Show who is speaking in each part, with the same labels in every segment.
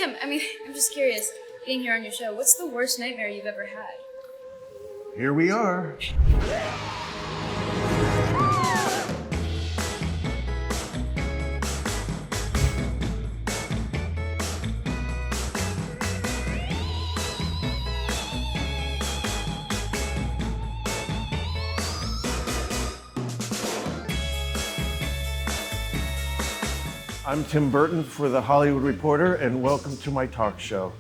Speaker 1: Tim, I'm just curious, being here on your show, what's the worst nightmare you've ever had?
Speaker 2: Here we are. I'm Tim Burton for The Hollywood Reporter, and welcome to my talk show,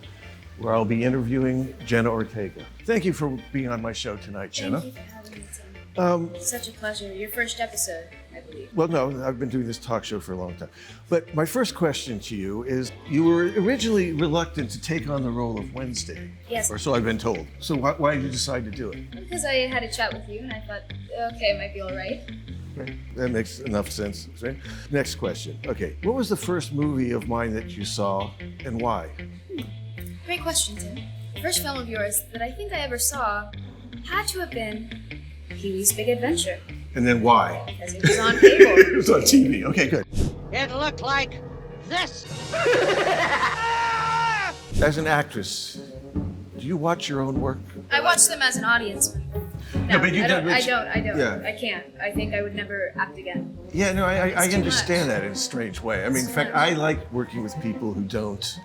Speaker 2: where I'll be interviewing Jenna Ortega. Thank you for being on my show tonight, Jenna.
Speaker 1: Thank you for having me, Tim. Such a pleasure. Your first episode, I believe.
Speaker 2: Well, no, I've been doing this talk show for a long time. But my first question to you is, you were originally reluctant to take on the role of Wednesday.
Speaker 1: Yes.
Speaker 2: Or so I've been told. So why did you decide to do it?
Speaker 1: Because I had a chat with you, and I thought, okay, it might be all right.
Speaker 2: Okay, that makes enough sense. Right? Next question. Okay, what was the first movie of mine that you saw, and why?
Speaker 1: Great question, Tim. The first film of yours that I think I ever saw had to have been Pee-wee's Big Adventure.
Speaker 2: And then why?
Speaker 1: Because it was on cable.
Speaker 2: It was on TV. Okay, good.
Speaker 3: It looked like this.
Speaker 2: As an actress, do you watch your own work?
Speaker 1: I watch them as an audience. No,
Speaker 2: but you
Speaker 1: I don't.
Speaker 2: Yeah.
Speaker 1: I can't. I think I would never act again.
Speaker 2: Yeah, no, I
Speaker 1: too
Speaker 2: understand
Speaker 1: much.
Speaker 2: that in a strange way. I mean, in
Speaker 1: too
Speaker 2: fact,
Speaker 1: much.
Speaker 2: I like working with people who don't,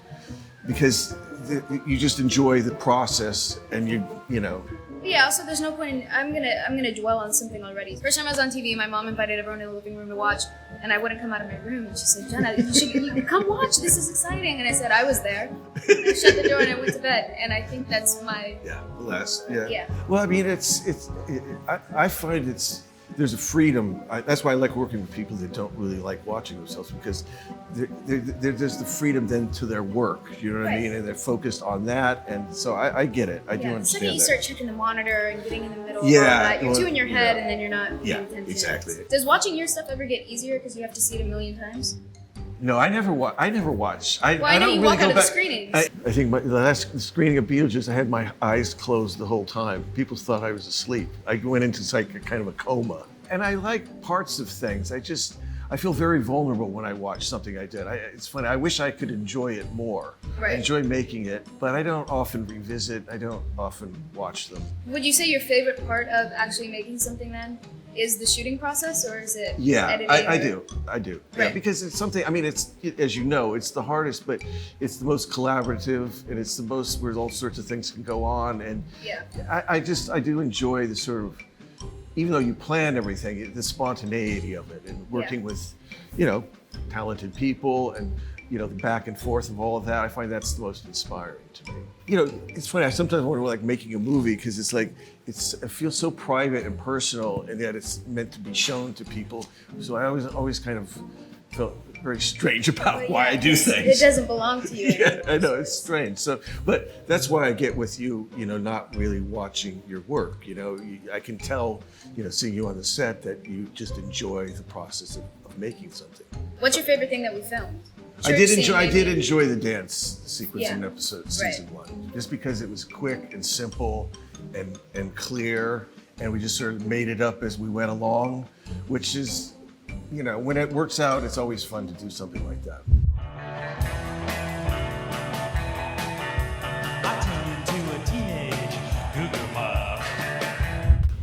Speaker 2: because you just enjoy the process, and you know.
Speaker 1: But yeah. Also, there's no point in. I'm gonna dwell on something already. First time I was on TV, my mom invited everyone in the living room to watch, and I wouldn't come out of my room. And she said, "Jenna, you come watch. This is exciting." And I said, "I was there." And I shut the door and I went to bed. And I think that's my.
Speaker 2: Yeah, less. Yeah.
Speaker 1: Yeah.
Speaker 2: Well, I mean, I find there's a freedom. That's why I like working with people that don't really like watching themselves, because there's the freedom then to their work. You know what I
Speaker 1: Right.
Speaker 2: mean? And they're focused on that. And so I get it. I do
Speaker 1: The second
Speaker 2: understand
Speaker 1: you
Speaker 2: that.
Speaker 1: start checking the monitor and getting in the middle
Speaker 2: Yeah,
Speaker 1: of all that, you're
Speaker 2: well,
Speaker 1: too in your head,
Speaker 2: yeah.
Speaker 1: and then you're not
Speaker 2: Yeah,
Speaker 1: paying attention.
Speaker 2: exactly.
Speaker 1: Does watching your stuff ever get easier because you have to see it a million times?
Speaker 2: No, I never watch. I
Speaker 1: Well, I know
Speaker 2: don't
Speaker 1: you
Speaker 2: really
Speaker 1: walk
Speaker 2: go
Speaker 1: out of the
Speaker 2: back.
Speaker 1: screenings.
Speaker 2: I think the last screening of Beetlejuice, I had my eyes closed the whole time. People thought I was asleep. I went into like a kind of a coma. And I like parts of things. I feel very vulnerable when I watch something I did. It's funny. I wish I could enjoy it more.
Speaker 1: Right.
Speaker 2: I enjoy making it, but I don't often revisit. I don't often watch them.
Speaker 1: Would you say your favorite part of actually making something then is the shooting process, or is it
Speaker 2: Yeah,
Speaker 1: editing?
Speaker 2: I
Speaker 1: or-
Speaker 2: do. Yeah,
Speaker 1: Right.
Speaker 2: because it's something. I mean, it's as you know, it's the hardest, but it's the most collaborative, and it's the most where all sorts of things can go on. And
Speaker 1: Yeah.
Speaker 2: I do enjoy the sort of, even though you plan everything, the spontaneity of it, and working with, talented people, and the back and forth of all of that. I find that's the most inspiring to me. It's funny. I sometimes wonder, like, making a movie, because it's like it feels so private and personal, and yet it's meant to be shown to people. So I always kind of felt very strange about
Speaker 1: But
Speaker 2: why
Speaker 1: yeah,
Speaker 2: I do things.
Speaker 1: It doesn't belong to you.
Speaker 2: Yeah, I know, it's strange. So, but that's why I get with you, not really watching your work. I can tell, seeing you on the set, that you just enjoy the process of making something.
Speaker 1: What's your favorite thing that we filmed?
Speaker 2: I did
Speaker 1: Church scene,
Speaker 2: I did
Speaker 1: maybe?
Speaker 2: enjoy the dance sequence in
Speaker 1: Yeah.
Speaker 2: episode season 1, just because it was quick and simple and clear, and we just sort of made it up as we went along, which is, when it works out, it's always fun to do something like that.
Speaker 4: I turned into a teenage cougar pup.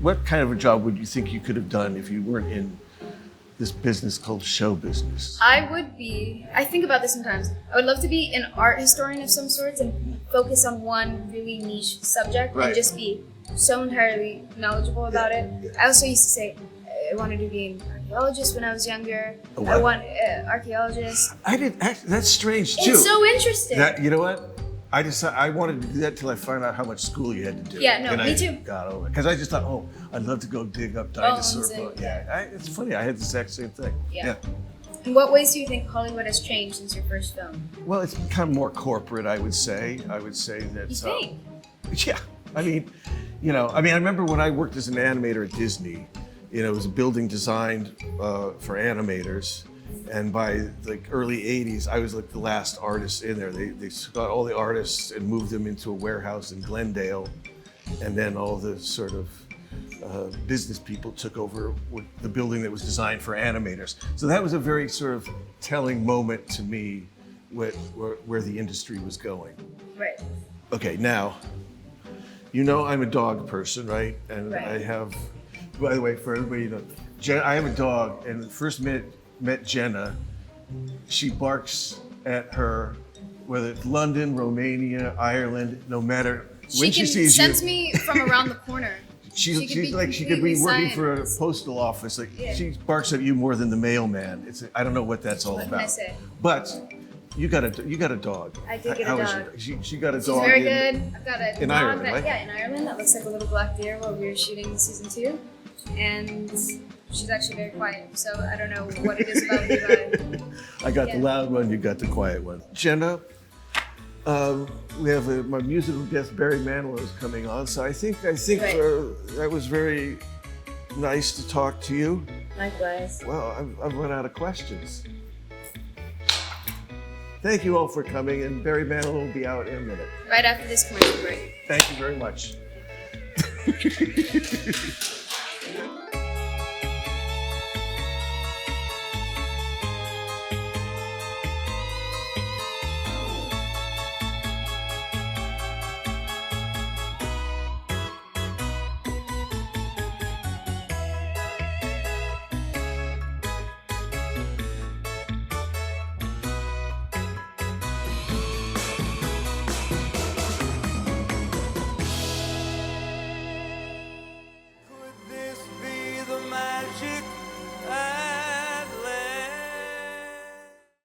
Speaker 2: What kind of a job would you think you could have done if you weren't in this business called show business?
Speaker 1: I think about this sometimes. I would love to be an art historian of some sorts and focus on one really niche subject
Speaker 2: Right.
Speaker 1: and just be so entirely knowledgeable about it.
Speaker 2: Yeah.
Speaker 1: I also used to say I wanted to be an archaeologist when I was younger.
Speaker 2: A
Speaker 1: I
Speaker 2: what?
Speaker 1: want archaeologist.
Speaker 2: That's strange too.
Speaker 1: It's so interesting.
Speaker 2: You know what? I wanted to do that till I found out how much school you had to do.
Speaker 1: Yeah, no,
Speaker 2: and
Speaker 1: me
Speaker 2: I
Speaker 1: too.
Speaker 2: got over it. Because I just thought, I'd love to go dig up dinosaur
Speaker 1: insane.
Speaker 2: bones. Yeah, it's funny. I had the exact same thing.
Speaker 1: Yeah. In what ways do you think Hollywood has changed since your first film?
Speaker 2: Well, it's kind of more corporate, I would say. I would say that.
Speaker 1: You think?
Speaker 2: Yeah. I remember when I worked as an animator at Disney, it was a building designed for animators. And by the early 80s, I was like the last artist in there. They got all the artists and moved them into a warehouse in Glendale. And then all the sort of business people took over with the building that was designed for animators. So that was a very sort of telling moment to me where the industry was going.
Speaker 1: Right.
Speaker 2: Okay, now, you know I'm a dog person, right? And
Speaker 1: Right.
Speaker 2: I have, by the way, for everybody, you know, I have a dog, and first met Jenna, she barks at her, whether it's London, Romania, Ireland, no matter when she sees you.
Speaker 1: She sense me from around the corner.
Speaker 2: She's like she could
Speaker 1: completely
Speaker 2: be working for a
Speaker 1: silent.
Speaker 2: postal office. Like
Speaker 1: Yeah.
Speaker 2: she barks at you more than the mailman. I don't know what that's all
Speaker 1: What
Speaker 2: about.
Speaker 1: can I say?
Speaker 2: But you got a dog.
Speaker 1: I did get a
Speaker 2: How is
Speaker 1: dog.
Speaker 2: she got a
Speaker 1: She's
Speaker 2: dog.
Speaker 1: very good. I've got a
Speaker 2: in
Speaker 1: dog
Speaker 2: Ireland,
Speaker 1: that,
Speaker 2: right?
Speaker 1: yeah, in Ireland that looks like a little black deer while we were shooting season 2, and she's actually very quiet. So I don't know what it is about Levi.
Speaker 2: I got the
Speaker 1: Yeah.
Speaker 2: loud one. You got the quiet one. Jenna, we have my musical guest Barry Manilow is coming on. So I think
Speaker 1: Right.
Speaker 2: that was very nice to talk to you.
Speaker 1: Likewise.
Speaker 2: Well, I've run out of questions. Thank you all for coming, and Barry Manilow will be out in a minute.
Speaker 1: Right after this commercial break.
Speaker 2: Thank you very much.
Speaker 5: Could this be the magic